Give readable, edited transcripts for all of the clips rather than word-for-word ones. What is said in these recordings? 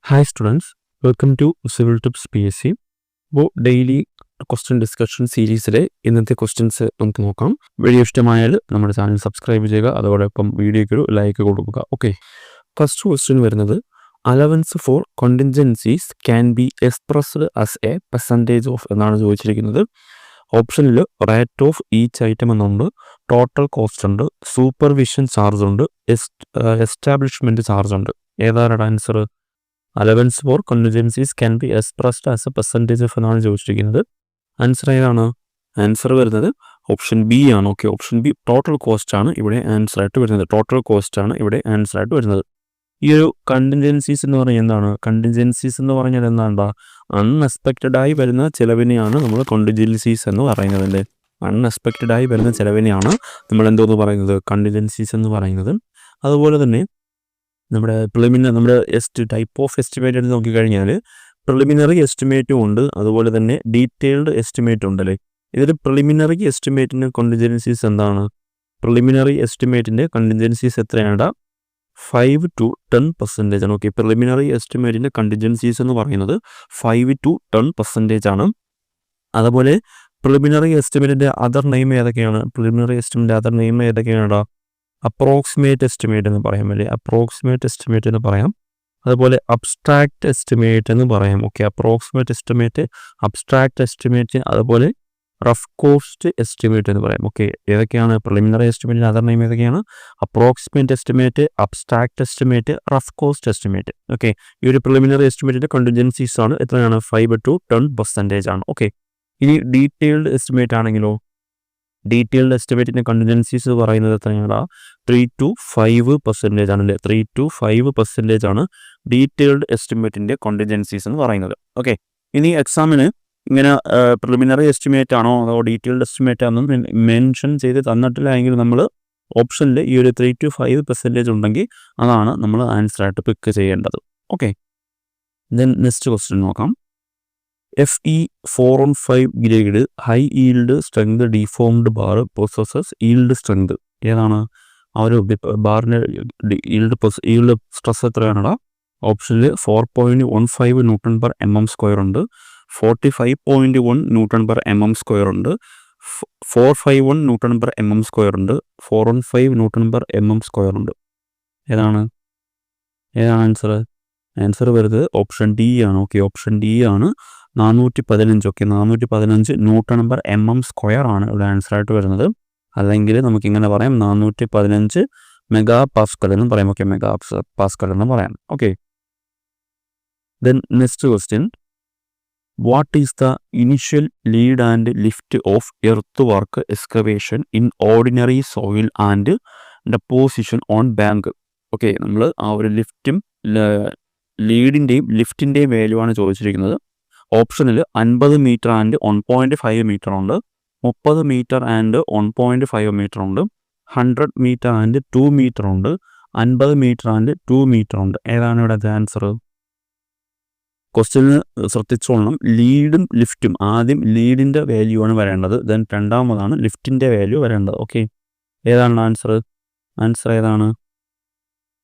Hi students, welcome to Civil Tips PSC. അപ്പോൾ daily question discussion സീരീസിലെ ഇന്നത്തെ questions നമുക്ക് നോക്കാം. വീഡിയോ ഇഷ്ടമായാൽ നമ്മുടെ ചാനൽ സബ്സ്ക്രൈബ് ചെയ്യുക, അതോടൊപ്പം വീഡിയോയ്ക്ക് ഒരു ലൈക്ക് കൊടുക്കുക. ഓക്കെ, ഫസ്റ്റ് ക്വസ്റ്റ്യൻ വരുന്നത് allowance for contingencies can be expressed as a percentage of എന്നാണ് ചോദിച്ചിരിക്കുന്നത്. ഓപ്ഷനിൽ റേറ്റ് ഓഫ് ഈച്ച് ഐറ്റം എന്നുണ്ട്, ടോട്ടൽ കോസ്റ്റ് ഉണ്ട്, സൂപ്പർവിഷൻ ചാർജ് ഉണ്ട്, എസ്റ്റാബ്ലിഷ്മെൻറ്റ് ചാർജ് ഉണ്ട്. ഏതാണ് answer? Allowance for contingencies can be expressed as a percentage of എന്നാണ് ചോദിച്ചിരിക്കുന്നത്. ആൻസർ ഏതാണ്? ആൻസർ വരുന്നത് ഓപ്ഷൻ ബി ആണ്. Okay, option B total cost ആണ് ഇവിടെ ആൻസർ ആയിട്ട് വരുന്നത്. ടോട്ടൽ കോസ്റ്റ് ആണ് ഇവിടെ ആൻസർ ആയിട്ട് വരുന്നത്. ഈ ഒരു കണ്ടിൻജൻസീസ് എന്ന് പറഞ്ഞാൽ എന്താണ്? കണ്ടിൻജൻസീസ് എന്ന് പറഞ്ഞാൽ എന്താ? അൺഎക്സ്പെക്റ്റഡ് ആയി വരുന്ന ചിലവിനെയാണ് നമ്മൾ കണ്ടിൻജൻസീസ് എന്ന് പറയുന്നത്. അൺഎക്സ്പെക്റ്റഡ് ആയി വരുന്ന ചിലവിനെയാണ് നമ്മൾ എന്തോന്ന് പറയുന്നത്? കണ്ടിൻജൻസീസ് എന്ന് പറയുന്നത്. അതുപോലെ തന്നെ നമ്മുടെ ടൈപ്പ് ഓഫ് എസ്റ്റിമേറ്റ് എടുത്ത് നോക്കിക്കഴിഞ്ഞാൽ പ്രിലിമിനറി എസ്റ്റിമേറ്റും ഉണ്ട്, അതുപോലെ തന്നെ ഡീറ്റെയിൽഡ് എസ്റ്റിമേറ്റ് ഉണ്ടല്ലേ. ഇതിൽ പ്രിലിമിനറി എസ്റ്റിമേറ്റിൻ്റെ കോണ്ടിൻജൻസീസ് എന്താണ്? പ്രിലിമിനറി എസ്റ്റിമേറ്റിൻ്റെ കോണ്ടിൻജൻസീസ് എത്രയാണ്? 5 to 10% ആണ്. ഓക്കെ, പ്രിലിമിനറി എസ്റ്റിമേറ്റിൻ്റെ കണ്ടിൻജൻസീസ് എന്ന് പറയുന്നത് 5 to 10% ആണ്. അതുപോലെ പ്രിലിമിനറി എസ്റ്റിമേറ്റിൻ്റെ അതർ നെയിം ഏതൊക്കെയാണ്? പ്രിലിമിനറി എസ്റ്റിമേറ്റിൻ്റെ അതർ നെയിം ഏതൊക്കെയാണ്? അപ്രോക്സിമേറ്റ് എസ്റ്റിമേറ്റ് എന്ന് പറയാം അല്ലേ, അപ്രോക്സിമേറ്റ് എസ്റ്റിമേറ്റ് എന്ന് പറയാം. അതുപോലെ അബ്സ്ട്രാക്റ്റ് എസ്റ്റിമേറ്റ് എന്ന് പറയാം. Okay, approximate estimate, abstract estimate, അതുപോലെ റഫ് കോസ്റ്റ് എസ്റ്റിമേറ്റ് എന്ന് പറയാം. ഓക്കെ, ഏതൊക്കെയാണ് പ്രിലിമിനറി എസ്റ്റിമേറ്റിന് അതർ നെയിം ഏതൊക്കെയാണ്? Approximate estimate, abstract estimate, rough cost estimate. Okay, ഈ ഒരു പ്രിലിമിനറി എസ്റ്റിമേറ്റിൻ്റെ കണ്ടിൻജൻസീസ് ആണ് എത്രയാണ്? 5 to 10% ആണ്. ഓക്കെ, ഇനി ഡീറ്റെയിൽഡ് എസ്റ്റിമേറ്റ് ആണെങ്കിലോ? ഡീറ്റെയിൽഡ് എസ്റ്റിമേറ്റിൻ്റെ കണ്ടിൻജൻസീസ് പറയുന്നത് എത്രയാണ്? 3 to 5% ആണല്ലേ. 3 to 5% ആണ് ഡീറ്റെയിൽഡ് എസ്റ്റിമേറ്റിൻ്റെ കണ്ടിൻജൻസീസ് എന്ന് പറയുന്നത്. ഓക്കെ, ഇനി എക്സാമിന് ഇങ്ങനെ പ്രിലിമിനറി എസ്റ്റിമേറ്റ് ആണോ അതോ ഡീറ്റെയിൽഡ് എസ്റ്റിമേറ്റ് ആണെന്നും മെൻഷൻ ചെയ്ത് തന്നിട്ടില്ല എങ്കിൽ നമ്മൾ ഓപ്ഷനിൽ ഈ ഒരു 3 to 5% ഉണ്ടെങ്കിൽ അതാണ് നമ്മൾ ആൻസറായിട്ട് പിക്ക് ചെയ്യേണ്ടത്. ഓക്കെ, ദെൻ നെക്സ്റ്റ് ക്വസ്റ്റ്യൻ നോക്കാം. FE 415 grade high yield strength deformed bar possesses yield strength. ഏതാണ് ആ ഒരു ബാറിൻ്റെ ഈൽഡ് സ്ട്രെസ് എത്രയാണോ? ഓപ്ഷനിൽ 4.15 Nm/mm² ഉണ്ട്, 45.1 Nm/mm² ഉണ്ട്, 451 Nm/mm² ഉണ്ട്, 415 Nm/mm² ഉണ്ട്. ഏതാണ് ആൻസർ? ആൻസർ വരുന്നത് ഓപ്ഷൻ ഡി ആണ്. ഓക്കെ, ഓപ്ഷൻ ഡി ആണ് 415. ഓക്കെ, 415 Nm/mm² ആണ് ഇവിടെ ആൻസറായിട്ട് വരുന്നത്. അല്ലെങ്കിൽ നമുക്കിങ്ങനെ പറയാം 415 MPa എന്ന് പറയാം. ഓക്കെ, MPa എന്ന് പറയാം. Okay, then next question. What is the initial lead and lift of earth work excavation in ordinary soil and deposition on bank? Okay, നമ്മൾ ആ ഒരു ലീഡിൻ്റെയും ലിഫ്റ്റിൻ്റെയും വാല്യൂ ആണ് ചോദിച്ചിരിക്കുന്നത്. ഓപ്ഷനിൽ 50 മീറ്റർ ആൻഡ് 1.5 മീറ്റർ ഉണ്ട്, 30 മീറ്റർ ആൻഡ് 1.5 മീറ്റർ ഉണ്ട്, 100 മീറ്റർ ആൻഡ് 2 മീറ്റർ ഉണ്ട്, 50 metre and 2 metre ഉണ്ട്. ഏതാണ് ഇവിടെ ആൻസർ? ക്വസ്റ്റ്യന് ശ്രദ്ധിച്ചോളണം. ലീഡും ലിഫ്റ്റും, ആദ്യം ലീഡിൻ്റെ വാല്യൂ ആണ് വരേണ്ടത്, ദെൻ രണ്ടാമതാണ് ലിഫ്റ്റിൻ്റെ വാല്യൂ വരേണ്ടത്. ഓക്കെ, ഏതാണ് ആൻസർ? ആൻസർ ഏതാണ്?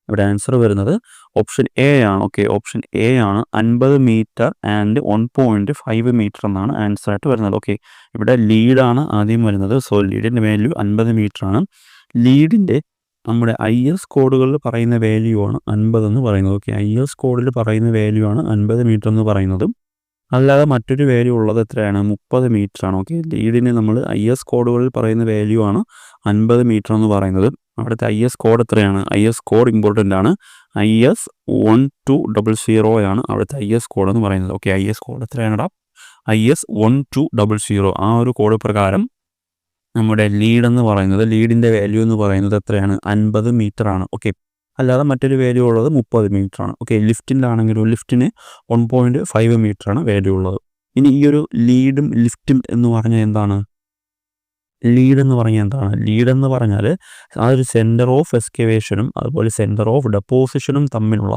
ഇവിടെ ആൻസർ വരുന്നത് ഓപ്ഷൻ എ ആണ്. ഓക്കെ, ഓപ്ഷൻ എ ആണ്. 50 മീറ്റർ ആൻഡ് 1.5 മീറ്റർ എന്നാണ് ആൻസർ ആയിട്ട് വരുന്നത്. ഓക്കെ, ഇവിടെ ലീഡാണ് ആദ്യം വരുന്നത്. സോ ലീഡിൻ്റെ വാല്യൂ 50 മീറ്റർ ആണ്. ലീഡിൻ്റെ നമ്മുടെ IS കോഡുകളിൽ പറയുന്ന വാല്യൂ ആണ് 50 എന്ന് പറയുന്നത്. ഓക്കെ, IS കോഡിൽ പറയുന്ന വാല്യൂ ആണ് 50 മീറ്റർ എന്ന് പറയുന്നത്. അല്ലാതെ മറ്റൊരു വാല്യൂ ഉള്ളത് എത്രയാണ്? 30 മീറ്റർ ആണ്. ഓക്കെ, ലീഡിന് നമ്മൾ IS കോഡുകളിൽ പറയുന്ന വാല്യൂ ആണ് 50 മീറ്റർ എന്ന് പറയുന്നത്. അവിടുത്തെ IS കോഡ് എത്രയാണ്? IS കോഡ് ഇമ്പോർട്ടൻ്റ് ആണ്. IS 1200 ആണ് അവിടുത്തെ IS കോഡ് എന്ന് പറയുന്നത്. ഓക്കെ, IS കോഡ് എത്രയാണടാ? IS 1200. ആ ഒരു കോഡ് പ്രകാരം നമ്മുടെ ലീഡെന്ന് പറയുന്നത്, ലീഡിൻ്റെ വാല്യൂ എന്ന് പറയുന്നത് എത്രയാണ്? 50 മീറ്റർ ആണ്. ഓക്കെ, അല്ലാതെ മറ്റൊരു വാല്യൂ ഉള്ളത് 30 മീറ്റർ ആണ്. ഓക്കെ, ലിഫ്റ്റിലാണെങ്കിലും ലിഫ്റ്റിന് 1.5 മീറ്റർ ആണ് വാല്യൂ ഉള്ളത്. ഇനി ഈ ഒരു ലീഡും ലിഫ്റ്റും എന്ന് പറഞ്ഞാൽ എന്താണ്? ലീഡ് എന്ന് പറഞ്ഞാൽ ആ ഒരു സെൻറ്റർ ഓഫ് എക്സ്കവേഷനും അതുപോലെ സെൻറ്റർ ഓഫ് ഡെപ്പോസിഷനും തമ്മിലുള്ള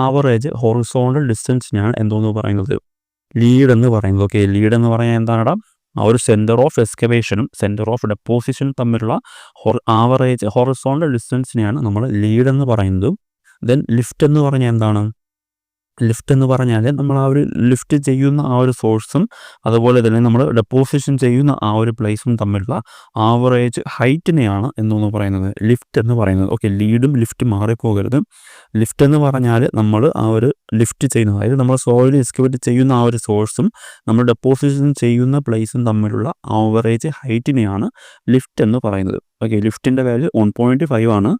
ആവറേജ് ഹൊറിസോണ്ടൽ ഡിസ്റ്റൻസിനാണ് എന്തോന്ന് പറയുന്നത്? ലീഡ് എന്ന് പറയുന്നത്. ഓക്കെ, ലീഡ് എന്ന് പറഞ്ഞാൽ എന്താണ്? ആ ഒരു സെൻറ്റർ ഓഫ് എക്സ്കവേഷനും സെൻറ്റർ ഓഫ് ഡെപ്പോസിഷനും തമ്മിലുള്ള ആവറേജ് ഹൊറിസോണ്ടൽ ഡിസ്റ്റൻസിനെയാണ് നമ്മൾ ലീഡ് എന്ന് പറയുന്നത്. ദെൻ ലിഫ്റ്റ് എന്ന് പറഞ്ഞാൽ എന്താണ്? ലിഫ്റ്റ് എന്ന് പറഞ്ഞാൽ നമ്മൾ ആ ഒരു ലിഫ്റ്റ് ചെയ്യുന്ന ആ ഒരു സോഴ്സും അതുപോലെ തന്നെ നമ്മൾ ഡെപ്പോസിഷൻ ചെയ്യുന്ന ആ ഒരു പ്ലേസും തമ്മിലുള്ള ആവറേജ് ഹൈറ്റിനെയാണ് എന്നൊന്ന് പറയുന്നത് ലിഫ്റ്റ് എന്ന് പറയുന്നത്. ഓക്കെ, ലീഡും ലിഫ്റ്റ് മാറിപ്പോകരുത്. ലിഫ്റ്റ് എന്ന് പറഞ്ഞാൽ നമ്മൾ ആ ഒരു ലിഫ്റ്റ് ചെയ്യുന്ന, അതായത് നമ്മൾ സോയിൽ എക്സ്കവേറ്റ് ചെയ്യുന്ന ആ ഒരു സോഴ്സും നമ്മൾ ഡെപ്പോസിഷൻ ചെയ്യുന്ന പ്ലേസും തമ്മിലുള്ള ആവറേജ് ഹൈറ്റിനെയാണ് ലിഫ്റ്റ് എന്ന് പറയുന്നത്. ഓക്കെ, ലിഫ്റ്റിൻ്റെ വാല്യൂ 1.5 ആണ്.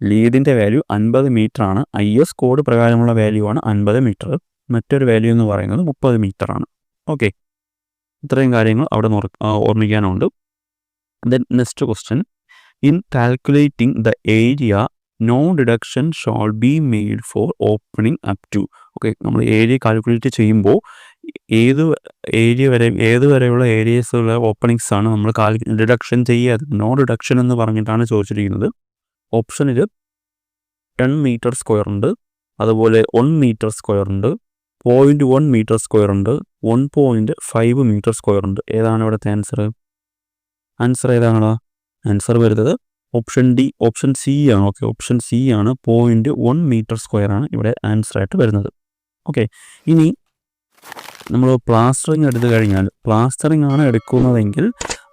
ലീഡിൻ്റെ വാല്യൂ 50 മീറ്റർ ആണ്. IS കോഡ് പ്രകാരമുള്ള വാല്യൂ ആണ് 50 മീറ്റർ. മറ്റൊരു വാല്യൂ എന്ന് പറയുന്നത് 30 മീറ്റർ ആണ്. ഓക്കെ, ഇത്രയും കാര്യങ്ങൾ അവിടെ ഓർമ്മിക്കാനുണ്ട്. Then next question, in calculating the area no deduction shall be made for opening up to. Okay, നമ്മൾ ഏരിയ കാൽക്കുലേറ്റ് ചെയ്യുമ്പോൾ ഏത് വരെയുള്ള ഏരിയസുള്ള ഓപ്പണിങ്സ് ആണ് നമ്മൾ ഡിഡക്ഷൻ ചെയ്യാതെ. നോ ഡിഡക്ഷൻ എന്ന് പറഞ്ഞിട്ടാണ് ചോദിച്ചിരിക്കുന്നത്. ഓപ്ഷനിൽ 10 മീറ്റർ സ്ക്വയർ ഉണ്ട്, അതുപോലെ 1 മീറ്റർ സ്ക്വയർ ഉണ്ട്, 0.1 മീറ്റർ സ്ക്വയർ ഉണ്ട്, 1.5 മീറ്റർ സ്ക്വയർ ഉണ്ട്. ഏതാണ് ഇവിടുത്തെ ആൻസർ? ആൻസർ ഏതാണോ? ആൻസർ വരുന്നത് ഓപ്ഷൻ ഡി, ഓപ്ഷൻ സി ആണ്. ഓക്കെ, ഓപ്ഷൻ സി ആണ്. 0.1 മീറ്റർ സ്ക്വയർ ആണ് ഇവിടെ ആൻസർ ആയിട്ട് വരുന്നത്. ഓക്കെ, ഇനി നമ്മൾ പ്ലാസ്റ്ററിങ് എടുത്തു കഴിഞ്ഞാൽ, പ്ലാസ്റ്ററിങ് ആണ് എടുക്കുന്നതെങ്കിൽ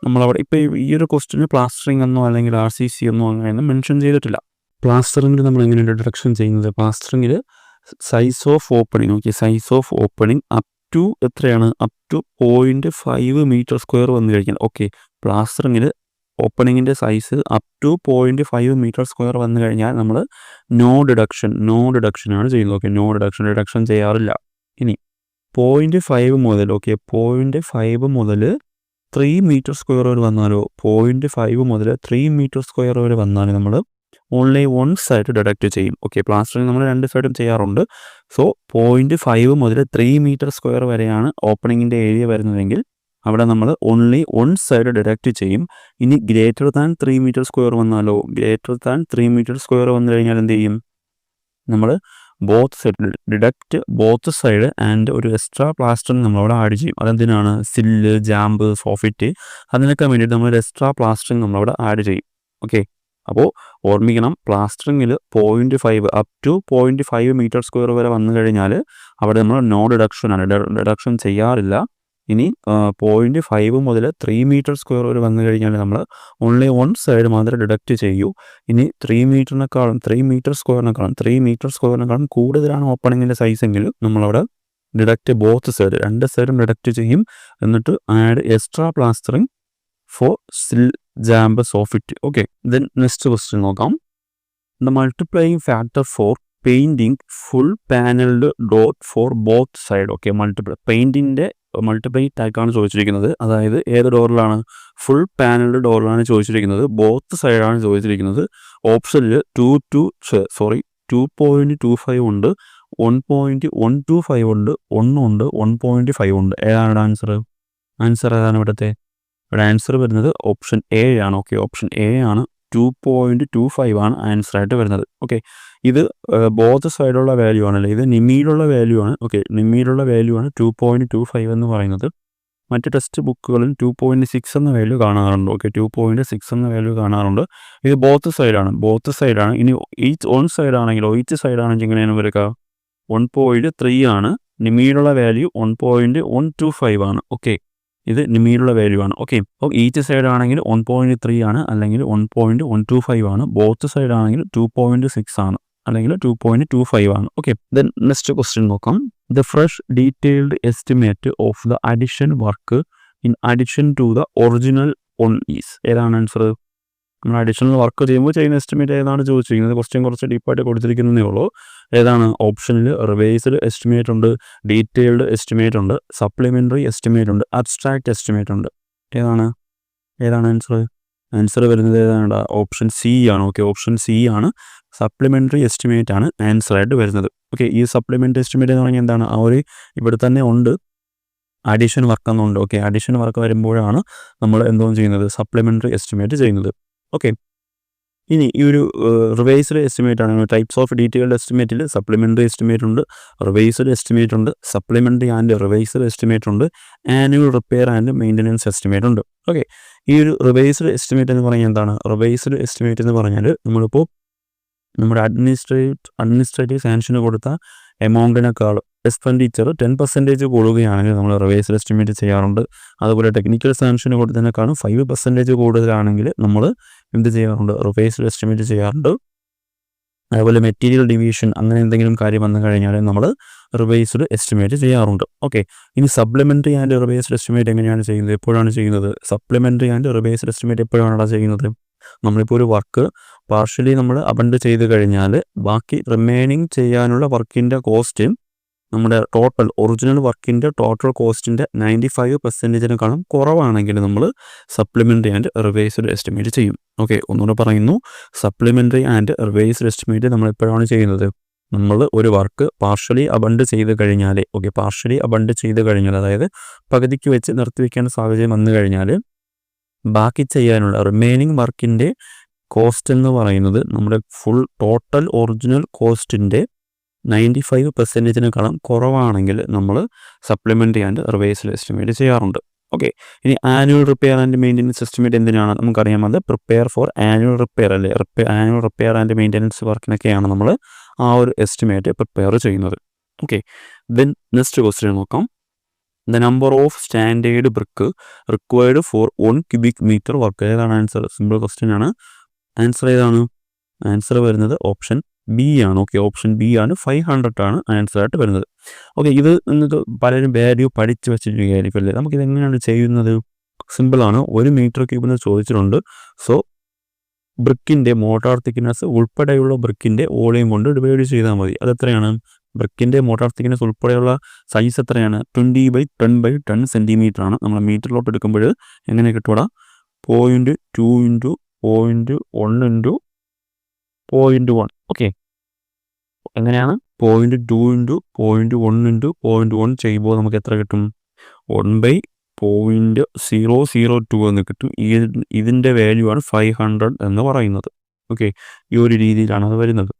നമ്മളവിടെ ഇപ്പോൾ ഈ ഒരു ക്വസ്റ്റിന് പ്ലാസ്റ്ററിങ് എന്നോ അല്ലെങ്കിൽ RCC എന്നോ അങ്ങനെയൊന്നും മെൻഷൻ ചെയ്തിട്ടില്ല. പ്ലാസ്റ്ററിങ്ങിൽ നമ്മൾ എങ്ങനെയാണ് ഡിഡക്ഷൻ ചെയ്യുന്നത്? പ്ലാസ്റ്ററിങ്ങിൽ size of opening, okay, size of opening up to എത്രയാണ്? അപ് ടു 0.5 മീറ്റർ സ്ക്വയർ വന്നു കഴിഞ്ഞാൽ, ഓക്കെ, പ്ലാസ്റ്ററിങ്ങിൽ ഓപ്പണിങ്ങിൻ്റെ size up to 0.5 metre square വന്നു കഴിഞ്ഞാൽ നമ്മൾ നോ ഡിഡക്ഷനാണ് ചെയ്യുന്നത്. ഓക്കെ, നോ ഡിഡക്ഷൻ ചെയ്യാറില്ല. ഇനി 0.5 മുതൽ, ഓക്കെ, 0.5 മുതൽ 3 മീറ്റർ സ്ക്വയർ വരെ വന്നാലോ, 0.5 മുതൽ 3 മീറ്റർ സ്ക്വയർ വരെ വന്നാൽ നമ്മൾ ഓൺലി 1 സൈഡ് ഡിഡക്റ്റ് ചെയ്യും. ഓക്കെ, പ്ലാസ്റ്ററിങ് നമ്മൾ 2 സൈഡും ചെയ്യാറുണ്ട്. സോ 0.5 മുതൽ 3 മീറ്റർ സ്ക്വയർ വരെയാണ് ഓപ്പണിങ്ങിൻ്റെ ഏരിയ വരുന്നതെങ്കിൽ അവിടെ നമ്മൾ ഓൺലി 1 സൈഡ് ഡിഡക്റ്റ് ചെയ്യും. ഇനി ഗ്രേറ്റർ ദാൻ 3 മീറ്റർ സ്ക്വയർ വന്നാലോ, ഗ്രേറ്റർ ദാൻ 3 മീറ്റർ സ്ക്വയർ വന്നു കഴിഞ്ഞാൽ എന്ത് ചെയ്യും? നമ്മൾ both side deduct both side and ഒരു എക്സ്ട്രാ പ്ലാസ്റ്ററിങ് നമ്മളവിടെ ആഡ് ചെയ്യും. അതെന്തിനാണ്? സില്ല്, ജാമ്പ്, സോഫിറ്റ്, അതിനൊക്കെ വേണ്ടിയിട്ട് നമ്മൾ എക്സ്ട്രാ പ്ലാസ്റ്ററിങ് നമ്മളവിടെ ആഡ് ചെയ്യും. ഓക്കെ, അപ്പോൾ ഓർമ്മിക്കണം, പ്ലാസ്റ്ററിങ്ങിൽ 0.5 അപ് ടു 0.5 മീറ്റർ സ്ക്വയർ വരെ വന്നു കഴിഞ്ഞാൽ അവിടെ നമ്മൾ നോ ഡിഡക്ഷനാണ്, ഡിഡക്ഷൻ ചെയ്യാറില്ല. ഇനി 0.5 മുതൽ 3 മീറ്റർ സ്ക്വയർ വരെ വന്നു കഴിഞ്ഞാൽ നമ്മൾ ഓൺലി 1 സൈഡ് മാത്രമേ ഡിഡക്റ്റ് ചെയ്യൂ. ഇനി 3 മീറ്റർ സ്ക്വയറിനേക്കാളും കൂടുതലാണ് ഓപ്പണിങ്ങിൻ്റെ സൈസ് എങ്കിൽ നമ്മളവിടെ ഡിഡക്റ്റ് ബോത്ത് സൈഡ്, 2 സൈഡും ഡിഡക്റ്റ് ചെയ്യും. എന്നിട്ട് add extra plastering for sill, jamb, soffit. Okay, then next question നോക്കാം. The multiplying factor for painting full panelled door for both side. Okay, പെയിൻറ്റിൻ്റെ മൾട്ടിപ്ലൈ ടാക്കാണ് ചോദിച്ചിരിക്കുന്നത്. അതായത് ഏത് ഡോറിലാണ്? ഫുൾ പാനൽഡ് ഡോറിലാണ് ചോദിച്ചിരിക്കുന്നത്. ബോത്ത് സൈഡാണ് ചോദിച്ചിരിക്കുന്നത്. ഓപ്ഷനിൽ 2.25 ഉണ്ട്, 1.125 ഉണ്ട്, 1 ഉണ്ട്, 1.5 ഉണ്ട്. ഏതാണ് ആൻസർ? ആൻസർ ഏതാണ് ഇവിടുത്തെ? ഇവിടെ ആൻസർ വരുന്നത് ഓപ്ഷൻ എ ആണ്. ഓക്കെ, ഓപ്ഷൻ എ ആണ്. 2.25 ആണ് ആൻസർ ആയിട്ട് വരുന്നത്. ഓക്കെ, ഇത് ബോത്ത് സൈഡുള്ള വാല്യൂ ആണല്ലേ, ഇത് നിമിയിലുള്ള വാല്യൂ ആണ്. ഓക്കെ, നിമിയിലുള്ള വാല്യൂ ആണ് 2.25 എന്ന് പറയുന്നത്. മറ്റ് ടെക്സ്റ്റ് ബുക്കുകളിൽ 2.6 എന്ന വാല്യൂ കാണാറുണ്ട്. ഓക്കെ, 2.6 എന്ന വാല്യൂ കാണാറുണ്ട്. ഇത് ബോത്ത് സൈഡാണ്. ഇനി ഈച്ച് സൈഡ് ആണെങ്കിലോ, എങ്ങനെയാണ് വരിക? 1.3 ആണ്. നിമിയിലുള്ള വാല്യൂ 1.125 ആണ്. ഓക്കെ, ഇത് നിമിയിലുള്ള വാല്യൂ ആണ്. ഓക്കെ, അപ്പോൾ ഈച്ച് സൈഡ് ആണെങ്കിൽ 1.3 ആണ്, അല്ലെങ്കിൽ 1.125 ആണ്. ബോത്ത് സൈഡ് ആണെങ്കിൽ 2.6 ആണ്, അല്ലെങ്കിൽ 2.25 ആണ്. ഓക്കെ, ദെൻ നെക്സ്റ്റ് ക്വസ്റ്റ്യൻ നോക്കാം. The fresh detailed estimate of the addition work in addition to the original one is. ഏതാണ് ആൻസർ? നമ്മൾ അഡീഷണൽ വർക്ക് ചെയ്യുമ്പോൾ ചെയ്യുന്ന എസ്റ്റിമേറ്റ് ഏതാണ് ചോദിച്ചിരിക്കുന്നത്? ക്വസ്റ്റ്യൻ കുറച്ച് ഡീപ്പായിട്ട് കൊടുത്തിരിക്കുന്നതേ ഉള്ളൂ. ഏതാണ്? ഓപ്ഷനിൽ റിവൈസ്ഡ് എസ്റ്റിമേറ്റ് ഉണ്ട്, ഡീറ്റെയിൽഡ് എസ്റ്റിമേറ്റ് ഉണ്ട്, സപ്ലിമെൻ്ററി എസ്റ്റിമേറ്റ് ഉണ്ട്, അബ്സ്ട്രാക്റ്റ് എസ്റ്റിമേറ്റ് ഉണ്ട്. ഏതാണ് ആൻസർ? ആൻസർ വരുന്നത് ഏതാണ്? ഓപ്ഷൻ സി ആണ്. ഓക്കെ, ഓപ്ഷൻ സി ആണ്. സപ്ലിമെൻ്ററി എസ്റ്റിമേറ്റ് ആണ് ആൻസർ ആയിട്ട് വരുന്നത്. ഓക്കെ, ഈ സപ്ലിമെൻ്ററി എസ്റ്റിമേറ്റ് എന്ന് പറഞ്ഞാൽ എന്താണ്? ആ ഒരു ഇവിടെ തന്നെ ഉണ്ട്, അഡീഷൻ വർക്ക് എന്നുണ്ട്. ഓക്കെ, അഡീഷൻ വർക്ക് വരുമ്പോഴാണ് നമ്മൾ എന്തോന്ന് ചെയ്യുന്നത്? സപ്ലിമെൻ്ററി എസ്റ്റിമേറ്റ് ചെയ്യുന്നത്. ഓക്കെ, ഇനി ഈ ഒരു റിവൈസ്ഡ് എസ്റ്റിമേറ്റ് ആണ്. ടൈപ്സ് ഓഫ് ഡീറ്റെയിൽഡ് എസ്റ്റിമേറ്റിൽ സപ്ലിമെൻ്ററി എസ്റ്റിമേറ്റ് ഉണ്ട്, റിവൈസ്ഡ് എസ്റ്റിമേറ്റ് ഉണ്ട്, സപ്ലിമെൻ്ററി ആൻഡ് റിവൈസ്ഡ് എസ്റ്റിമേറ്റ് ഉണ്ട്, annual repair and maintenance estimate ഉണ്ട്. ഓക്കെ, ഈ ഒരു റിവൈസ്ഡ് എസ്റ്റിമേറ്റ് എന്ന് പറഞ്ഞാൽ എന്താണ്? റിവൈസ്ഡ് എസ്റ്റിമേറ്റ് എന്ന് പറഞ്ഞാൽ നമ്മളിപ്പോൾ നമ്മുടെ അഡ്മിനിസ്ട്രേറ്റീവ് സാങ്ഷന് കൊടുത്ത എമൗണ്ടിനേക്കാൾ, എക്സ്പെൻഡിച്ചർ 10% കൂടുകയാണെങ്കിൽ നമ്മൾ റിവൈസ്ഡ് എസ്റ്റിമേറ്റ് ചെയ്യാറുണ്ട്. അതുപോലെ ടെക്നിക്കൽ സാങ്ഷൻ കൊടുത്തതിനേക്കാളും 5% കൂടുതലാണെങ്കിൽ നമ്മൾ എന്ത് ചെയ്യാറുണ്ട്? റിവൈസ്ഡ് എസ്റ്റിമേറ്റ് ചെയ്യാറുണ്ട്. അതുപോലെ മെറ്റീരിയൽ ഡിവിഷൻ അങ്ങനെ എന്തെങ്കിലും കാര്യം വന്നു കഴിഞ്ഞാൽ നമ്മൾ റിവൈസ്ഡ് എസ്റ്റിമേറ്റ് ചെയ്യാറുണ്ട്. ഓക്കെ, ഇനി സപ്ലിമെൻ്ററി ആൻഡ് റിവൈസ്ഡ് എസ്റ്റിമേറ്റ് എങ്ങനെയാണ് ചെയ്യുന്നത്? എപ്പോഴാണ് ചെയ്യുന്നത്? സപ്ലിമെൻ്ററി ആൻഡ് റിവൈസ്ഡ് എസ്റ്റിമേറ്റ് എപ്പോഴാണ് ചെയ്യുന്നത്? നമ്മളിപ്പോൾ ഒരു വർക്ക് പാർഷ്യലി നമ്മൾ അബണ്ട് ചെയ്ത് കഴിഞ്ഞാൽ ബാക്കി റിമൈനിങ് ചെയ്യാനുള്ള വർക്കിൻ്റെ കോസ്റ്റ് നമ്മുടെ ടോട്ടൽ ഒറിജിനൽ വർക്കിൻ്റെ ടോട്ടൽ കോസ്റ്റിൻ്റെ 95%-നേക്കാളും കുറവാണെങ്കിൽ നമ്മൾ സപ്ലിമെൻ്ററി ആൻഡ് റിവൈസ്ഡ് എസ്റ്റിമേറ്റ് ചെയ്യും. ഓക്കെ, ഒന്നുകൂടെ പറയുന്നു, സപ്ലിമെൻ്ററി ആൻഡ് റിവൈസ്ഡ് എസ്റ്റിമേറ്റ് നമ്മൾ എപ്പോഴാണ് ചെയ്യുന്നത്? നമ്മൾ ഒരു വർക്ക് പാർഷ്യലി അബണ്ട് ചെയ്ത് കഴിഞ്ഞാൽ, ഓക്കെ, പാർഷ്യലി അബണ്ട് ചെയ്ത് കഴിഞ്ഞാൽ, അതായത് പകുതിക്ക് വെച്ച് നിർത്തിവെക്കേണ്ട സാഹചര്യം വന്നു കഴിഞ്ഞാൽ ബാക്കി ചെയ്യാനുള്ള റിമൈനിങ് വർക്കിൻ്റെ കോസ്റ്റ് എന്ന് പറയുന്നത് നമ്മുടെ ഫുൾ ടോട്ടൽ ഒറിജിനൽ കോസ്റ്റിൻ്റെ 95%-നേക്കാളും കുറവാണെങ്കിൽ നമ്മൾ സപ്ലിമെൻ്ററി ആൻഡ് റിവൈസ്ഡ് എസ്റ്റിമേറ്റ് ചെയ്യാറുണ്ട്. ഓക്കെ, ഇനി annual repair and maintenance estimate എന്തിനാണ്? നമുക്കറിയാം, അത് പ്രിപ്പയർ ഫോർ ആനുവൽ റിപ്പയർ അല്ലേ, ആനുവൽ റിപ്പയർ ആൻഡ് മെയിൻ്റനൻസ് വർക്കിനൊക്കെയാണ് നമ്മൾ ആ ഒരു എസ്റ്റിമേറ്റ് പ്രിപ്പയർ ചെയ്യുന്നത്. ഓക്കെ, ദെൻ നെക്സ്റ്റ് ക്വസ്റ്റ്യൻ നോക്കാം. The number of standard brick required for 1 cubic meter work. ഏതാണ് ആൻസർ? സിമ്പിൾ ക്വസ്റ്റ്യൻ ആണ്. ആൻസർ ഏതാണ്? ആൻസർ വരുന്നത് ഓപ്ഷൻ ബി ആണ്. ഓക്കെ, ഓപ്ഷൻ ബി ആണ്. 500 ആണ് ആൻസർ ആയിട്ട് വരുന്നത്. ഓക്കെ, ഇത് എന്നിട്ട് പലരും വാല്യൂ പഠിച്ച് വെച്ചിരിക്കുകയായിരിക്കും അല്ലേ. നമുക്കിത് എങ്ങനെയാണ് ചെയ്യുന്നത്? സിമ്പിളാണ്. 1 മീറ്റർ ക്യൂബിന് ചോദിച്ചിട്ടുണ്ട്. സോ ബ്രിക്കിൻ്റെ മോട്ടാർ തിക്നെസ് ഉൾപ്പെടെയുള്ള ബ്രിക്കിൻ്റെ വോളിയം കൊണ്ട് ഡിവൈഡ് ചെയ്താൽ മതി. അതെത്രയാണ്? ബ്രിക്കിൻ്റെ മോട്ടാർ തിക്നെസ് ഉൾപ്പെടെയുള്ള സൈസ് എത്രയാണ്? 20/10/10 സെൻറ്റിമീറ്റർ ആണ്. നമ്മൾ മീറ്ററിലോട്ട് എടുക്കുമ്പോൾ എങ്ങനെ കിട്ടുക? 0.2 × 0.1 × 0.1. ഓക്കെ, എങ്ങനെയാണ്? 0.2 × 0.1 × 0.1 ചെയ്യുമ്പോൾ നമുക്ക് എത്ര കിട്ടും? 1/002 എന്ന് കിട്ടും. ഇതിൻ്റെ വാല്യൂ ആണ് 500 എന്ന് പറയുന്നത്. ഓക്കെ, ഈ ഒരു രീതിയിലാണ് അത് വരുന്നത്.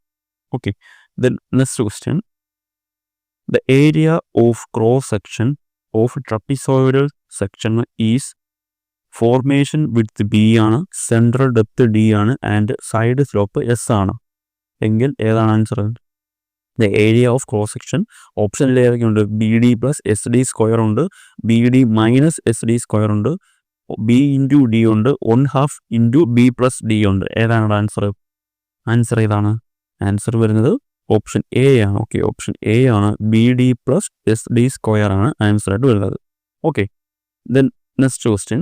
Okay, then next question. The area of cross section of trapezoidal section is formation width B ആണ്, സെൻട്രൽ ഡെപ്ത് ഡി ആണ്, ആൻഡ് സൈഡ് സ്ലോപ്പ് എസ് ആണ്. എങ്കിൽ ഏതാണ് answer? The area of cross section ഓപ്ഷനിൽ ഏതൊക്കെയുണ്ട്? BD + SD² ഉണ്ട്, BD - SD² ഉണ്ട്, B × D ഉണ്ട്, 1/2 × B + D ഉണ്ട്. ഏതാണ് ആൻസർ? ആൻസർ ഏതാണ്? ആൻസർ വരുന്നത് ഓപ്ഷൻ എ ആണ്. ഓക്കെ, ഓപ്ഷൻ എ ആണ്. BD + SD² ആണ് ആൻസർ ആയിട്ട് വരുന്നത്. Okay, then next question.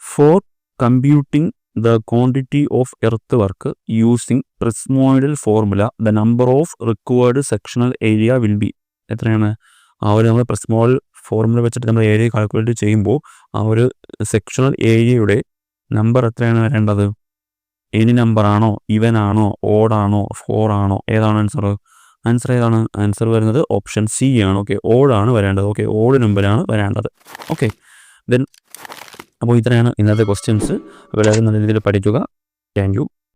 For computing the quantity of earth work using prismoidal formula the number of required sectional area will be. എത്രയാണ്? ആ ഒരു നമ്മൾ പ്രിസ്മോയിഡൽ ഫോർമുല വെച്ചിട്ട് നമ്മൾ ഏരിയ കാൽക്കുലേറ്റ് ചെയ്യുമ്പോൾ ആ ഒരു സെക്ഷണൽ ഏരിയയുടെ നമ്പർ എത്രയാണ് വരേണ്ടത്? എനി നമ്പർ ആണോ, ഇവൻ ആണോ, ഓഡ് ആണോ, 4 ആണോ? ഏതാണ് ആൻസർ? ആൻസർ ഏതാണ്? ആൻസർ വരുന്നത് ഓപ്ഷൻ സി ആണ്. ഓക്കെ, ഓഡ് ആണ് വരേണ്ടത്. ഓക്കെ, ഓഡ് നമ്പറാണ് വരേണ്ടത്. ഓക്കെ, ദെൻ അപ്പോൾ ഇത്രയാണ് ഇന്നത്തെ ക്വസ്റ്റ്യൻസ്. അപ്പോൾ എല്ലാവരും നല്ല രീതിയിൽ പഠിക്കുക. Thank you.